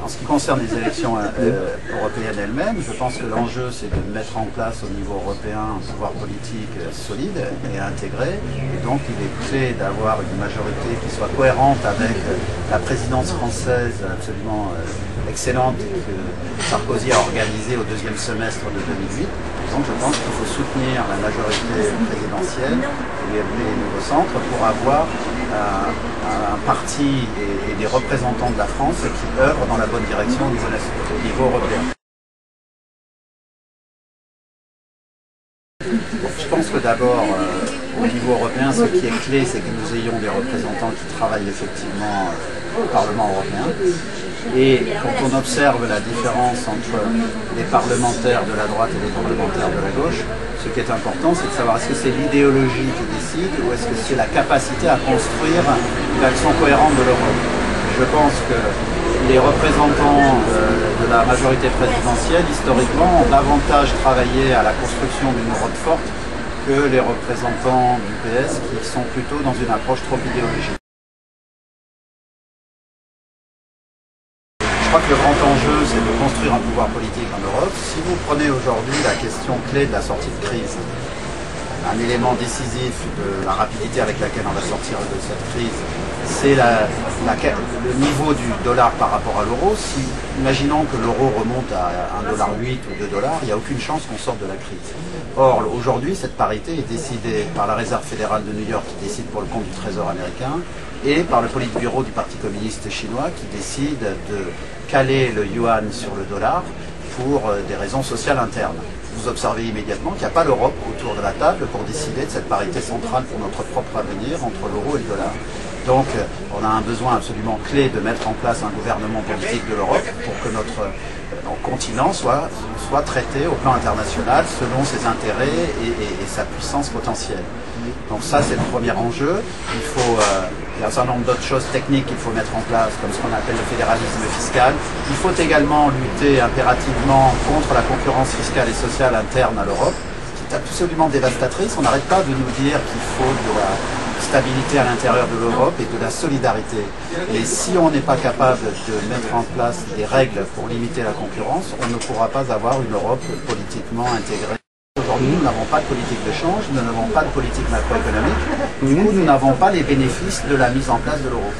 En ce qui concerne les élections européennes elles-mêmes, je pense que l'enjeu c'est de mettre en place au niveau européen un pouvoir politique solide et intégré. Et donc il est clé d'avoir une majorité qui soit cohérente avec la présidence française absolument excellente que Sarkozy a organisée au deuxième semestre de 2008. Donc je pense qu'il faut soutenir la majorité présidentielle et les nouveaux centres pour avoir un parti et des représentants de la France qui œuvrent dans la bonne direction au niveau européen. Je pense que d'abord, au niveau européen, ce qui est clé, c'est que nous ayons des représentants qui travaillent effectivement au Parlement européen. Et quand on observe la différence entre les parlementaires de la droite et les parlementaires de la gauche, ce qui est important, c'est de savoir est-ce que c'est l'idéologie qui décide ou est-ce que c'est la capacité à construire une action cohérente de l'Europe. Je pense que les représentants de la majorité présidentielle, historiquement, ont davantage travaillé à la construction d'une Europe forte que les représentants du PS qui sont plutôt dans une approche trop idéologique. Je crois que le grand enjeu, c'est de construire un pouvoir politique en Europe. Si vous prenez aujourd'hui la question clé de la sortie de crise, un élément décisif de la rapidité avec laquelle on va sortir de cette crise, c'est le niveau du dollar par rapport à l'euro. Si, imaginons que l'euro remonte à 1,08 $ ou 2 $, il n'y a aucune chance qu'on sorte de la crise. Or, aujourd'hui, cette parité est décidée par la Réserve fédérale de New York qui décide pour le compte du Trésor américain et par le Politburo du Parti communiste chinois qui décide de caler le yuan sur le dollar pour des raisons sociales internes. Vous observez immédiatement qu'il n'y a pas l'Europe autour de la table pour décider de cette parité centrale pour notre propre avenir entre l'euro et le dollar. Donc on a un besoin absolument clé de mettre en place un gouvernement politique de l'Europe pour que notre continent soit traité au plan international selon ses intérêts et sa puissance potentielle. Donc ça c'est le premier enjeu. Il y a un certain nombre d'autres choses techniques qu'il faut mettre en place, comme ce qu'on appelle le fédéralisme fiscal. Il faut également lutter impérativement contre la concurrence fiscale et sociale interne à l'Europe, qui est absolument dévastatrice. On n'arrête pas de nous dire qu'il faut de la stabilité à l'intérieur de l'Europe et de la solidarité. Mais si on n'est pas capable de mettre en place des règles pour limiter la concurrence, on ne pourra pas avoir une Europe politiquement intégrée. Aujourd'hui, nous n'avons pas de politique de change, nous n'avons pas de politique macroéconomique, du coup, nous n'avons pas les bénéfices de la mise en place de l'euro.